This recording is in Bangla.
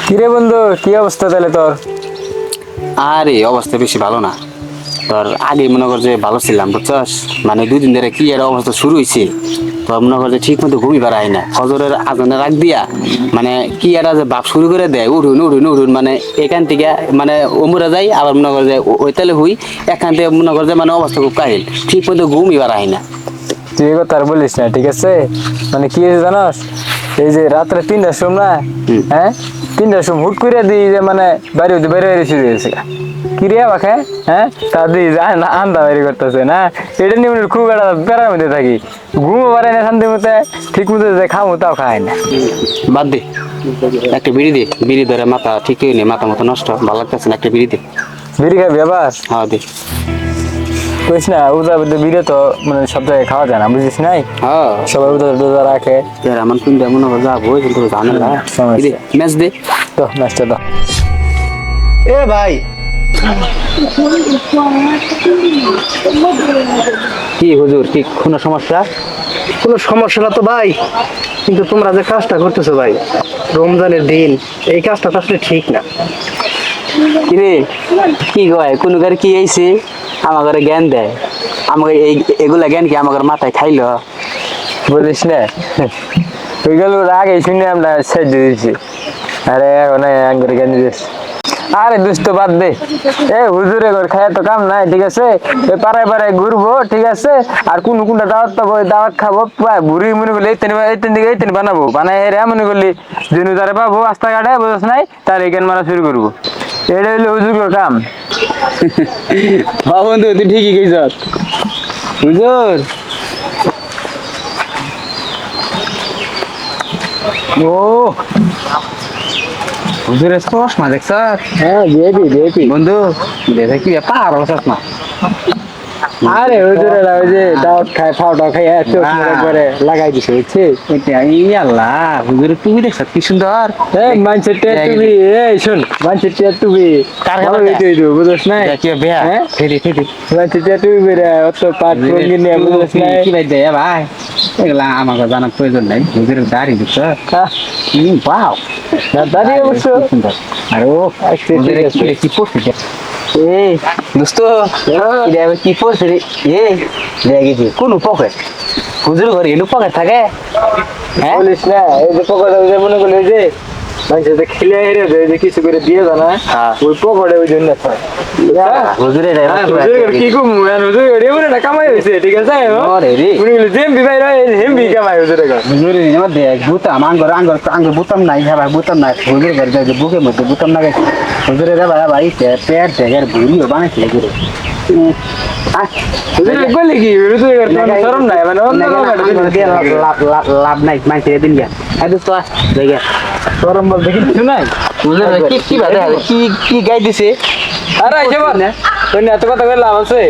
কিরে বন্ধু, কি অবস্থা তাহলে তোর? আরে অবস্থা বেশি ভালো না। তোর আগে মনে কর যে ভালো ছিলাম, বুঝছস? মানে 2 দিন ধরে কি এর অবস্থা শুরু হয়েছে। তোর মনে কর যে ঠিক মতো ঘুমি পারাই না, ফজরের আজানে রাখ দিয়া মানে কি এরা যে বাপ শুরু করে দেয়, উঠুন উঠুন উঠুন, মানে এখান থেকে মানে ওমরা যাই, আবার মনে কর যে ওই তালে হুই এখান থেকে মনে কর যে মানে অবস্থা খুব কাহিল, ঠিক মতো ঘুমই পারাই না। তুই এ কথা আর বলিস না, ঠিক আছে? মানে কি হয়েছে জানাস? এই যে রাত্রে 3টার সময় না, হুম। হ্যাঁ, 3টার সময় হুট করে দিই যে মানে বাইরে হতে বাইরে বাইরে শুরু হয়েছে। কি রে বাকে, হ্যাঁ, তা দিই যায় না, আন্দা বাইরে করতেছে না। এটা নিয়ে মনে খুব একটা প্যারার মধ্যে থাকি, ঘুমও পারে না শান্তি মতো, ঠিক মতো যে খামো তাও খায় না। বাদ দে, একটা বিড়ি দে, বিড়ি ধরে মাথা ঠিক হয়ে নে, মাথা মতো নষ্ট, ভালো লাগতেছে না, একটা বিড়ি দে। বিড়ি খাবি আবার? হ্যাঁ দে। কইস না, উদা বিড়ি তো মানে সব জায়গায় খাওয়া যায় না, বুঝিস নাই? হ্যাঁ সবাই উদা টুদা রাখে। এমন কিন্তু মনে কর যাবো, কিন্তু ঝামেলা। সমস্যা। ম্যাচ দে। তো নাচটা তো এ ভাই, কি হুজুর, কি কোনো সমস্যা? কোনো সমস্যা না তো ভাই, কিন্তু তোমরা যে কাজটা করতেছো ভাই, রমজানের দিন এই কাজটা তো আসলে ঠিক না। কিরে কি কয়, কোন ঘরে কি আইছে আমার ঘরে জ্ঞান দেয়, আমাকে এই এগুলা জ্ঞান কি আমার মাথায় খাইলো? বলিস না, ওইগুলো আগে শুনে আমরা সাইড দিয়েছি। আরে এখন একবারে কেন দিস? আরে দুষ্ট বাদ দে। হুজুরে ঘর খায় তো কাম নাই, ঠিক আছে? পাড়ায় পাড়ায় ঘুরবো, ঠিক আছে? আর কোনটা দাওয়াত পাবো, ওই দাওয়াত খাবো, বুড়ি মনে করলি এই তিন দিকে এই তিন বানাবো, বানাই হেরে মনে করলি যেন তারে পাবো রাস্তাঘাটে, বুঝছ নাই? তার এখান মারা শুরু করবো। এটা হইলো হুজুরের কাম। হ্যাঁ বন্ধু, তুই ঠিকই কইছ। হুজুর ও হুজুরের চশমা দেখছ? হ্যাঁ, ভিআইপি ভিআইপি। বন্ধু দেখে কি ব্যাপার, চশমা? আরে হুজুরে ওই যে দাওয়াত খায়, ফাওটা খায়, চোখ মুড়ে করে লাগাই দিছে, বুঝছিস? আল্লাহ, হুজুরের তুমি দেখছ কি সুন্দর। মানুষের টেট টুবি, শোন, মানুষের টেট টুবি কার ভালো কাছে? হইতে হইতো, বুঝছ নাই? কি বেয়া হ্যাঁ? ফেরি ফেরি মানুষের টেট টুবি বেরে অত পাট রঙিন নিয়ে, বুঝছ নাই? কি ভাই দেয় ভাই, এগুলা আমাকে জানার প্রয়োজন নাই। হুজুরের দাড়ি দেখছ? বাও, না দাঁড়িয়ে অবশ্য আর ও হুজুরের কি পড়ছে? এই দোস্ত, এটা আবার কি পড়ছে রে? এই দেখেছি কোন পকেট, হুজুর ঘরে এলু পকেট থাকে? হ্যাঁ বলিস না, এই যে পকড়ে ওই যে মনে করলি যে মানুষের যে খেলে হেরে দেয়, যে কিছু করে দিয়ে দেয় না, হ্যাঁ। ওই পকড়ে ওই জন্য খায়। হুজুরের হুজুরের কি কম, হুজুর এমন একটা কামাই হয়েছে, ঠিক আছে? ওরে রে, মনে করলি জেমবি ভাই রয়, হেমবি কামাই হুজুরের ঘর। হুজুরের দেখ বুতাম আঙ্গর আঙ্গর আঙ্গর বুতাম নাই, হ্যাঁ ভাই বুতাম নাই, হুজুরের ঘরে যাই বুকের মধ্যে বুতাম না গেছে। হুজুরের ভাই পেট জায়গার ভুড়িও বানাইছে হুজুরে। হুজুরের বলি কি, হুজুরের ঘর কোনো শরম নাই, মানে অন্য লাভ নাই, মাইছে দিন গা দোস্ত জায়গা শরম বলতে কিছু নাই। হুজুরের কি কি বাদে কি কি গাই দিছে? আরে আইসে বল, এত কথা কইলে লাভ আছে?